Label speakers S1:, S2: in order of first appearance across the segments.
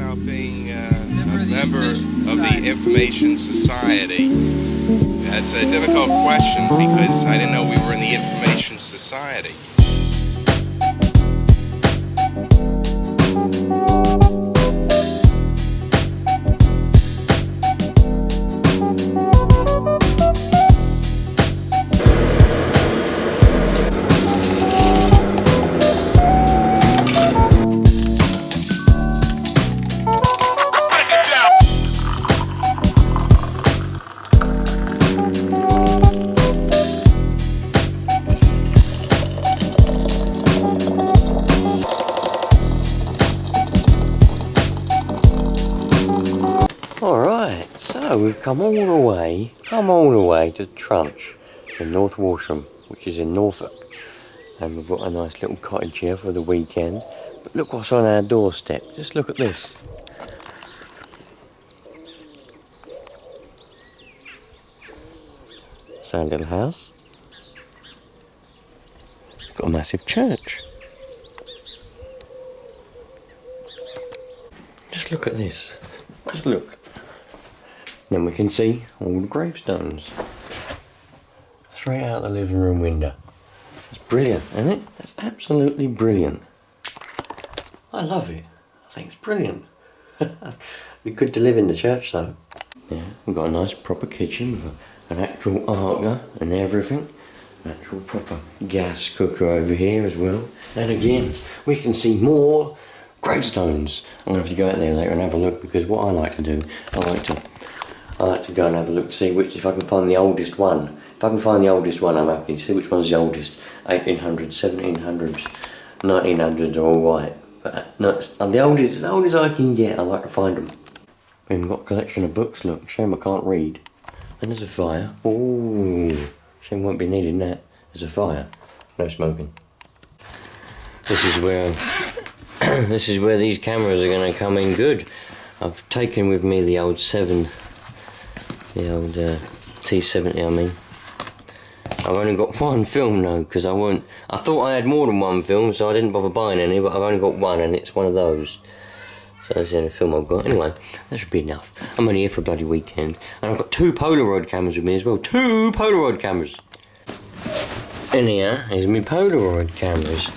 S1: about being a member of the Information Society? That's a difficult question because I didn't know we were in the Information Society.
S2: Alright, so we've come all the way to Trunch in North Walsham, which is in Norfolk. And we've got a nice little cottage here for the weekend. But look what's on our doorstep, just look at this. It's our little house. It's got a massive church. Just look at this, just look. Then we can see all the gravestones straight out the living room window. It's brilliant, isn't it? It's absolutely brilliant. I love it. I think it's brilliant. Be good to live in the church though. Yeah, we've got a nice proper kitchen with an actual arca and everything. An actual proper gas cooker over here as well. And again, we can see more gravestones. I'm going to have to go out there later and have a look, because what I like to do, I like to go and have a look to see if I can find the oldest one. If I can find the oldest one, I'm happy. See which one's the oldest. 1800s, 1700s, 1900s are all right. But no, the oldest I can get, I like to find them. We've got a collection of books, look. Shame I can't read. And there's a fire. Ooh, shame won't be needing that. There's a fire. No smoking. This is where this is where these cameras are going to come in good. I've taken with me the old T70, I mean. I've only got one film though, because I thought I had more than one film, so I didn't bother buying any, but I've only got one, and it's one of those. So that's the only film I've got. Anyway, that should be enough. I'm only here for a bloody weekend. And I've got 2 Polaroid cameras with me as well. 2 Polaroid cameras! In here is my Polaroid cameras.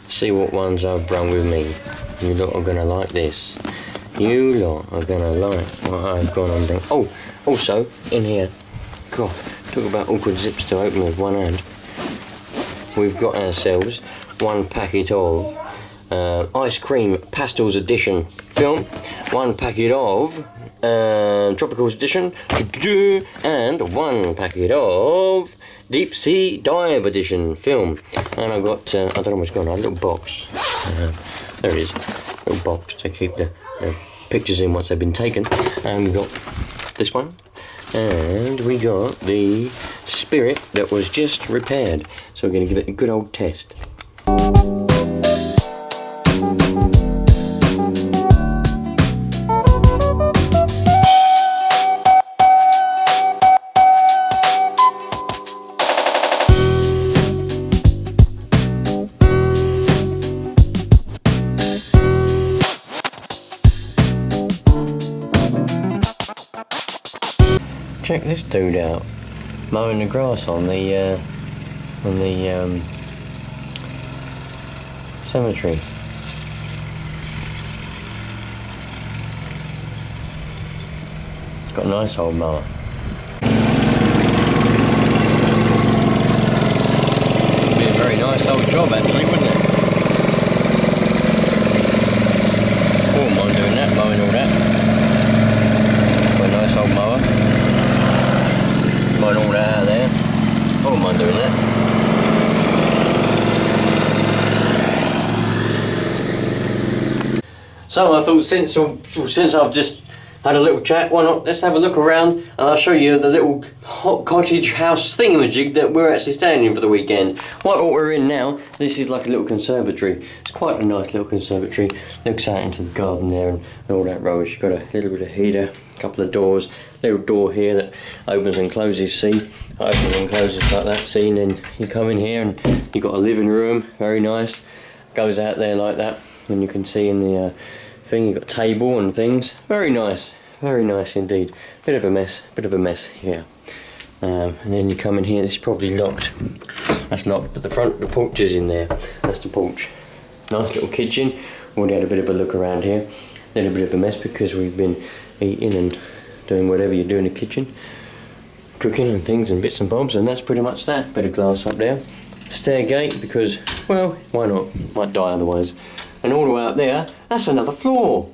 S2: See what ones I've brought with me. You lot are going to like this. You lot are going to like what I've gone and bring. Oh, also, in here, God, talk about awkward zips to open with one hand. We've got ourselves one packet of Ice Cream Pastels Edition film, one packet of Tropicals Edition, and one packet of Deep Sea Dive Edition film. And I've got, I don't know what's going on, a little box. There it is, a little box to keep the pictures in once they've been taken. And we've got this one. And we got the Spirit that was just repaired. So we're going to give it a good old test. Check this dude out, mowing the grass on the cemetery. It's got a nice old mower. It'd be a very nice old job actually, wouldn't it? Wouldn't mind doing that, mowing all that. Got a nice old mower. Mowing all that out there. I wouldn't mind doing that. So I thought since I've just had a little chat, why not let's have a look around and I'll show you the little hot cottage house thingamajig that we're actually staying in for the weekend. What we're in now, this is like a little conservatory. It's quite a nice little conservatory. Looks out into the garden there and all that rubbish. You've got a little bit of heater, a couple of doors, little door here that opens and closes, see? Opens and closes like that, see? And then you come in here and you've got a living room, very nice. Goes out there like that, and you can see in the thing. You've got table and things. Very nice indeed. Bit of a mess here. And then you come in here, this is probably locked. That's locked, but the porch is in there. That's the porch. Nice little kitchen. Already had a bit of a look around here. A little bit of a mess because we've been eating and doing whatever you do in the kitchen. Cooking and things and bits and bobs, and that's pretty much that. Bit of glass up there. Stair gate because, well, why not? Might die otherwise. And all the way up there, that's another floor.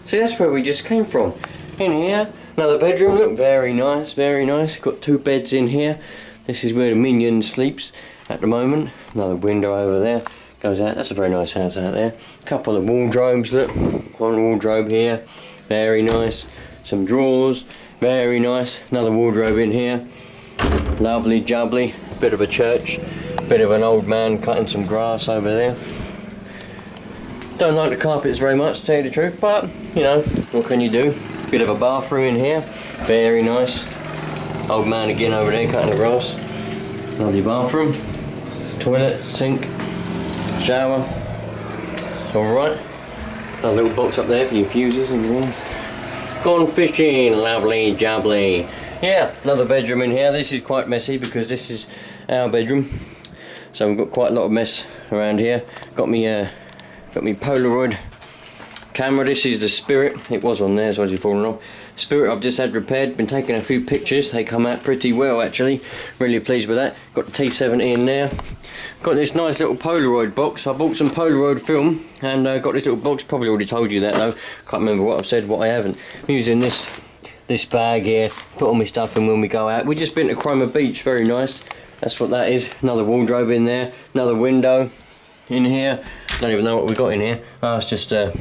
S2: See, that's where we just came from. In here, another bedroom. Look, very nice, very nice. Got 2 beds in here. This is where the minion sleeps at the moment. Another window over there goes out. That's a very nice house out there. Couple of wardrobes. Look, one wardrobe here. Very nice. Some drawers. Very nice. Another wardrobe in here. Lovely jubbly. Bit of a church. Bit of an old man cutting some grass over there. Don't like the carpets very much, to tell you the truth, but you know, what can you do? Bit of a bathroom in here. Very nice. Old man again over there cutting the grass. Lovely bathroom. Toilet, sink, shower. It's alright. A little box up there for your fuses and things. Gone fishing, lovely jubbly. Yeah, another bedroom in here. This is quite messy because this is our bedroom. So we've got quite a lot of mess around here. Got me Polaroid camera. This is the Spirit. It was on there, so it's fallen off. Spirit I've just had repaired. Been taking a few pictures. They come out pretty well actually. Really pleased with that. Got the T70 in there. Got this nice little Polaroid box. I bought some Polaroid film and got this little box. Probably already told you that though. Can't remember what I've said, what I haven't. I'm using this bag here. Put all my stuff in when we go out. We just been to Cromer Beach. Very nice. That's what that is. Another wardrobe in there. Another window in here. Don't even know what we got in here. Oh, it's just a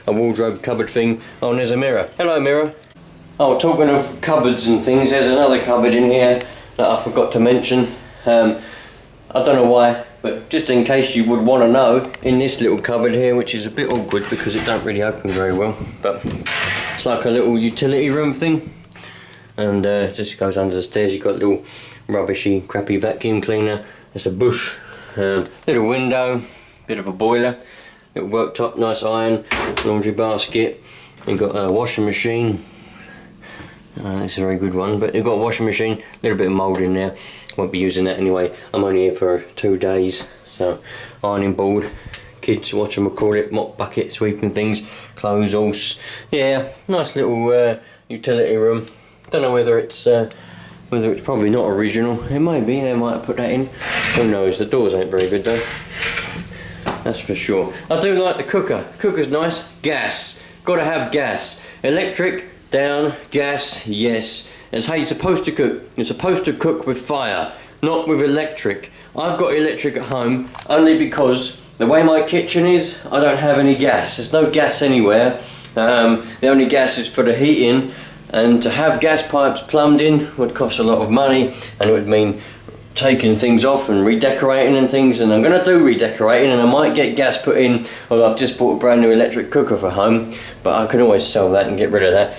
S2: wardrobe cupboard thing. Oh, and there's a mirror. Hello, mirror. Oh, talking of cupboards and things, there's another cupboard in here that I forgot to mention. I don't know why, but just in case you would want to know, in this little cupboard here, which is a bit awkward because it don't really open very well, but it's like a little utility room thing, and just goes under the stairs. You've got a little rubbishy, crappy vacuum cleaner. There's a bush, little window, bit of a boiler, little worktop, nice iron, laundry basket. You've got a washing machine. It's a very good one, but you've got a washing machine, a little bit of mould in there. Won't be using that anyway. I'm only here for 2 days, so ironing board, kids, call it, mop bucket, sweeping things, clothes, all. Yeah, nice little utility room. Don't know whether it's probably not original. It might be. They might have put that in. Who knows? The doors ain't very good though. That's for sure. I do like the cooker. Cooker's nice. Gas. Gotta have gas. Electric. Down, gas, yes. That's how you're supposed to cook. You're supposed to cook with fire, not with electric. I've got electric at home only because the way my kitchen is, I don't have any gas. There's no gas anywhere. The only gas is for the heating, and to have gas pipes plumbed in would cost a lot of money, and it would mean taking things off and redecorating and things, and I'm going to do redecorating, and I might get gas put in. Well, I've just bought a brand new electric cooker for home, but I can always sell that and get rid of that.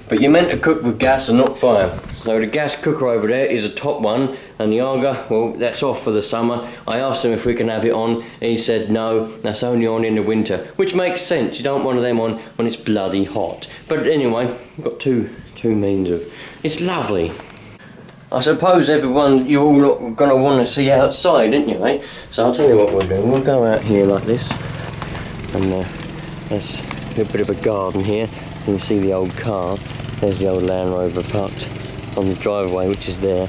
S2: But you're meant to cook with gas and not fire. So the gas cooker over there is a top one, and the Aga, well, that's off for the summer. I asked him if we can have it on, and he said no, that's only on in the winter, which makes sense. You don't want them on when it's bloody hot. But anyway, I've got two means of, it's lovely. I suppose everyone, you're all going to want to see outside, aren't you, mate? So I'll tell you what we'll do. We'll go out here like this, and there's a little bit of a garden here. You can see the old car. There's the old Land Rover parked on the driveway, which is there.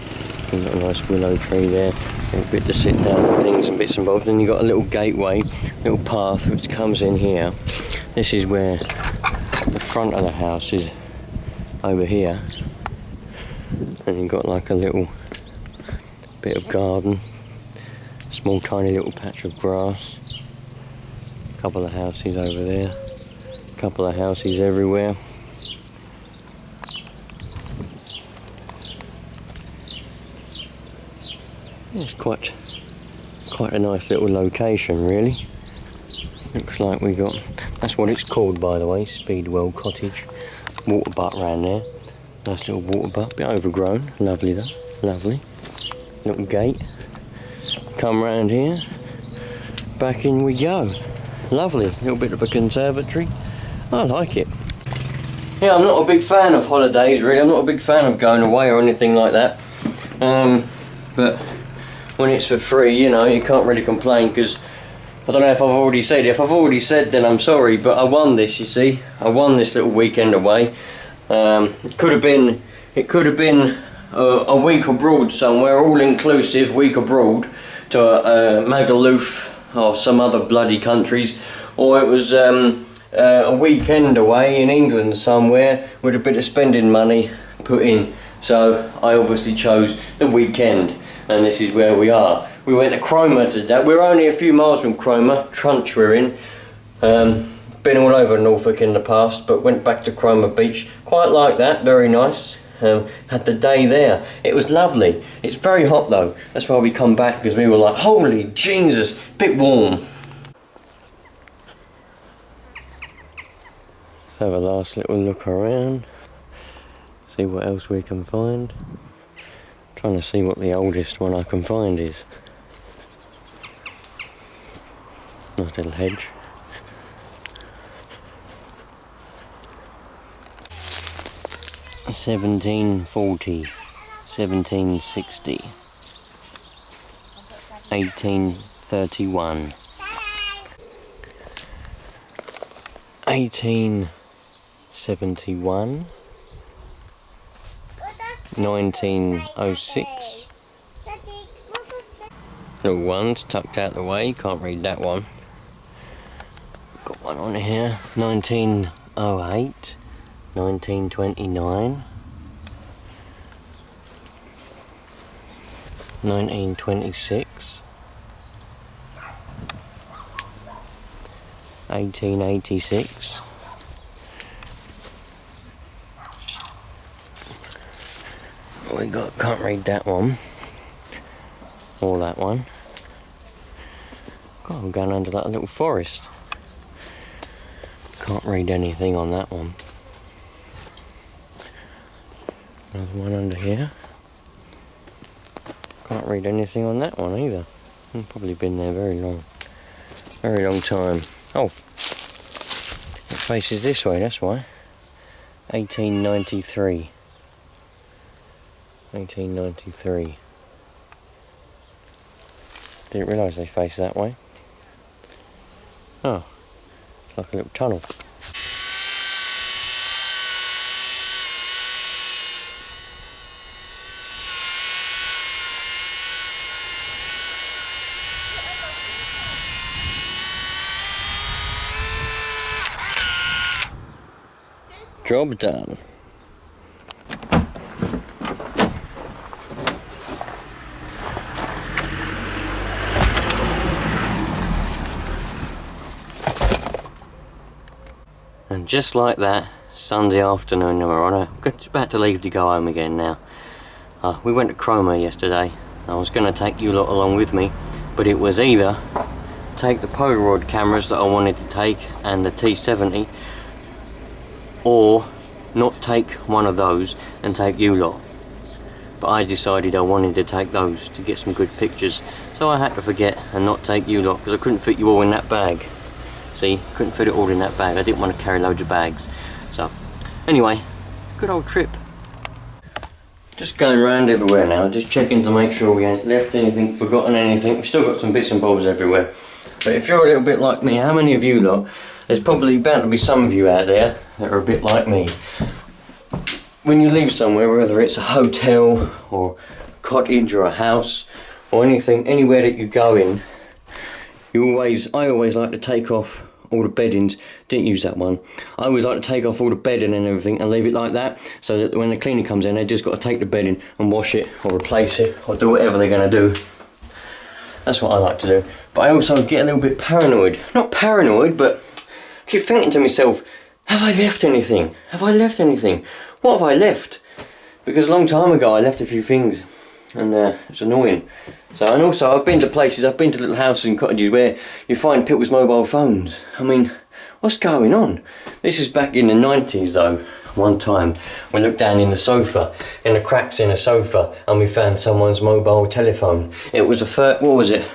S2: You've got a nice willow tree there, a bit to sit down and things and bits and bobs. Then you've got a little gateway, little path which comes in here. This is where the front of the house is, over here. And you've got like a little bit of garden, small tiny little patch of grass. A couple of houses over there, a couple of houses everywhere. It's quite a nice little location, really. Looks like we got, that's what it's called, by the way, Speedwell Cottage. Water butt round there. Nice little water butt, bit overgrown. Lovely though, lovely. Little gate. Come round here. Back in we go. lovely. A little bit of a conservatory. I like it. Yeah, I'm not a big fan of holidays really. I'm not a big fan of going away or anything like that. But when it's for free, you know, you can't really complain, because I don't know if I've already said it. If I've already said, then I'm sorry, but I won this, you see. I won this little weekend away. It could have been a week abroad somewhere, all inclusive week abroad, to Magaluf or some other bloody countries, or it was a weekend away in England somewhere with a bit of spending money put in. So I obviously chose the weekend, and this is where we are. We went to Cromer today. We're only a few miles from Cromer, Trunch we're in. Been all over Norfolk in the past, but went back to Cromer Beach. Quite like that, very nice. Had the day there. It was lovely. It's very hot though. That's why we come back, because we were like, holy Jesus, bit warm. Let's have a last little look around. See what else we can find. Trying to see what the oldest one I can find is. Nice little hedge. (1740), 1760, 1831, 1871, 1906. Little ones tucked out the way, can't read that one. Got one on here. 1908, 1929, 1926, 1886, we got, can't read that one or that one. God, I'm going under that little forest. Can't read anything on that one. Another one under here. Can't read anything on that one either. I've probably been there very long time. Oh, it faces this way, that's why. 1893. 1893. Didn't realise they faced that way. Oh, it's like a little tunnel. Job done. And just like that, Sunday afternoon, we're on about to leave to go home again now. We went to Cromer yesterday. I was going to take you lot along with me, but it was either take the Polaroid cameras that I wanted to take and the T70, or not take one of those and take you lot. But I decided I wanted to take those to get some good pictures, so I had to forget and not take you lot, because I couldn't fit you all in that bag. See, couldn't fit it all in that bag. I didn't want to carry loads of bags. So anyway, good old trip. Just going around everywhere now, just checking to make sure we ain't left anything, forgotten anything. We've still got some bits and bobs everywhere. But if you're a little bit like me, how many of you lot, there's probably bound to be some of you out there that are a bit like me. When you leave somewhere, whether it's a hotel or a cottage or a house or anything, anywhere that you go in, I always like to take off all the beddings. Didn't use that one. I always like to take off all the bedding and everything and leave it like that, so that when the cleaner comes in, they just got to take the bedding and wash it or replace it or do whatever they're going to do. That's what I like to do. But I also get a little bit paranoid. Not paranoid, but I keep thinking to myself, have I left anything? Have I left anything? What have I left? Because a long time ago I left a few things, and it's annoying. So, and also I've been to places, I've been to little houses and cottages where you find people's mobile phones. I mean, what's going on? This is back in the 90s though. One time we looked down in the sofa, in the cracks in the sofa, and we found someone's mobile telephone. It was a what was it?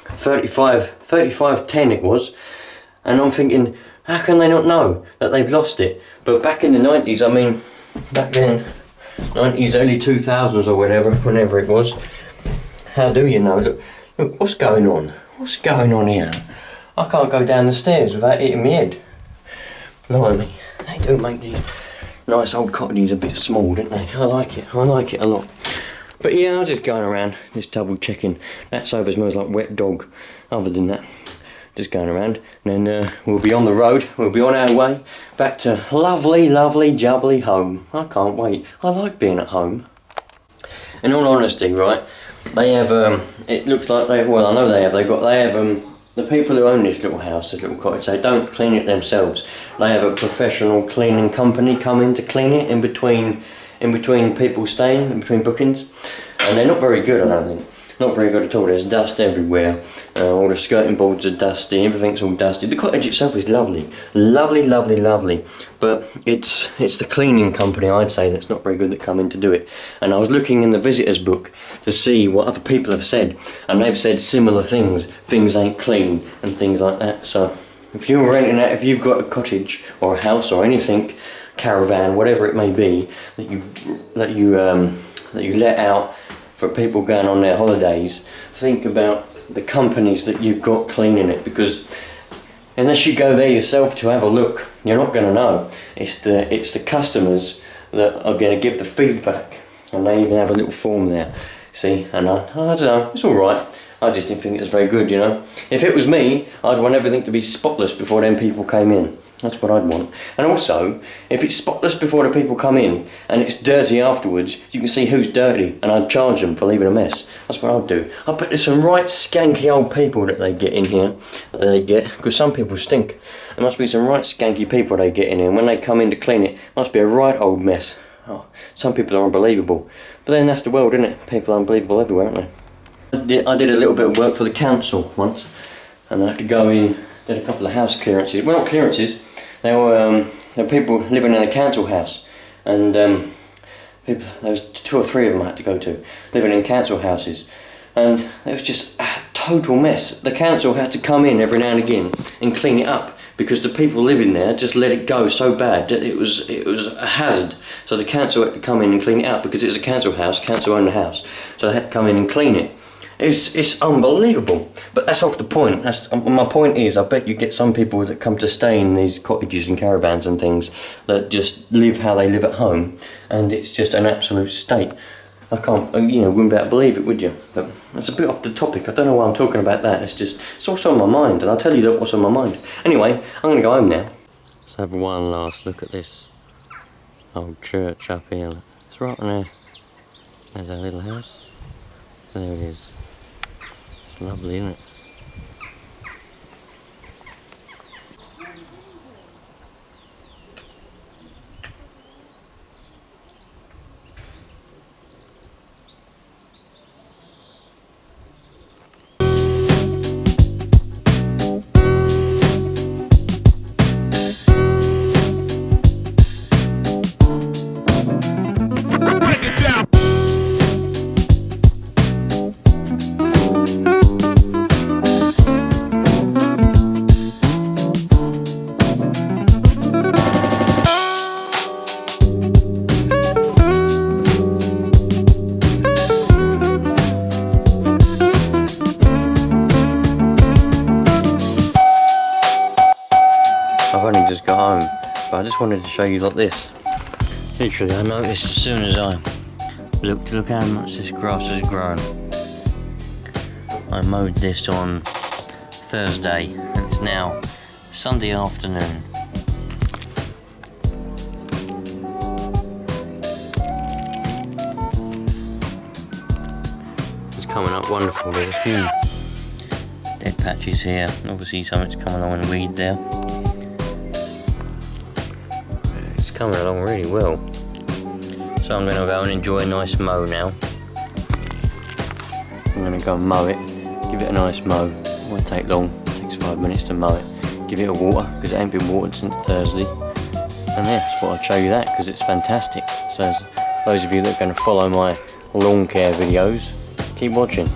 S2: 3510 it was. And I'm thinking, how can they not know that they've lost it? But back in the 90s, I mean, back then, 90s, early 2000s or whatever, whenever it was, how do you know? Look, what's going on? What's going on here? I can't go down the stairs without hitting my head. Blimey, they do make these nice old cottages a bit small, don't they? I like it a lot. But yeah, I'm just going around, just double checking. That sofa smells like wet dog. Other than that, just going around. And then we'll be on the road, we'll be on our way back to lovely, lovely, jubbly home. I can't wait. I like being at home. In all honesty, right, they have, it looks like they, well, I know they have, the people who own this little house, this little cottage, they don't clean it themselves. They have a professional cleaning company come in to clean it in between people staying, in between bookings. And they're not very good, I don't think. Not very good at all. There's dust everywhere. All the skirting boards are dusty, everything's all dusty. The cottage itself is lovely. Lovely, lovely, lovely. But it's the cleaning company, I'd say, that's not very good that come in to do it. And I was looking in the visitors book to see what other people have said. And they've said similar things. Things ain't clean and things like that. So if you're renting that, if you've got a cottage or a house or anything, caravan, whatever it may be, that you let out for people going on their holidays, think about the companies that you've got cleaning it, because unless you go there yourself to have a look, you're not going to know. It's the customers that are going to give the feedback, and they even have a little form there. See, and I don't know, it's all right. I just didn't think it was very good, you know. If it was me, I'd want everything to be spotless before them people came in. That's what I'd want. And also, if it's spotless before the people come in and it's dirty afterwards, you can see who's dirty, and I'd charge them for leaving a mess. That's what I'd do. I bet there's some right skanky old people that they get in here, because some people stink. There must be some right skanky people they get in here, and when they come in to clean it, must be a right old mess. Oh, some people are unbelievable. But then that's the world, isn't it? People are unbelievable everywhere, aren't they? I did a little bit of work for the council once, and I had to go in, did a couple of house clearances. Well, not clearances. There were people living in a council house, and there was 2 or 3 of them I had to go to, living in council houses, and it was just a total mess. The council had to come in every now and again and clean it up, because the people living there just let it go so bad that it was a hazard. So the council had to come in and clean it up, because it was a council house, council owned the house, so they had to come in and clean it. It's unbelievable, but that's off the point. My point is, I bet you get some people that come to stay in these cottages and caravans and things that just live how they live at home, and it's just an absolute state. I can't, wouldn't be able to believe it, would you? But that's a bit off the topic. I don't know why I'm talking about that. It's also on my mind, and I'll tell you what's on my mind. Anyway, I'm going to go home now. Let's have one last look at this old church up here. It's right on there. There's our little house. There it is. It's lovely, isn't it? I've only just got home, but I just wanted to show you like this. Literally, I noticed as soon as I looked, look how much this grass has grown. I mowed this on Thursday, and it's now Sunday afternoon. It's coming up wonderful. There's a few dead patches here. Obviously something's coming along in the weed there. It's coming along really well. So I'm going to go and enjoy a nice mow now. I'm going to go and mow it, give it a nice mow. It won't take long, it takes 5 minutes to mow it. Give it a water, because it ain't been watered since Thursday. And yeah, just thought I'd show you that, because it's fantastic. So those of you that are going to follow my lawn care videos, keep watching.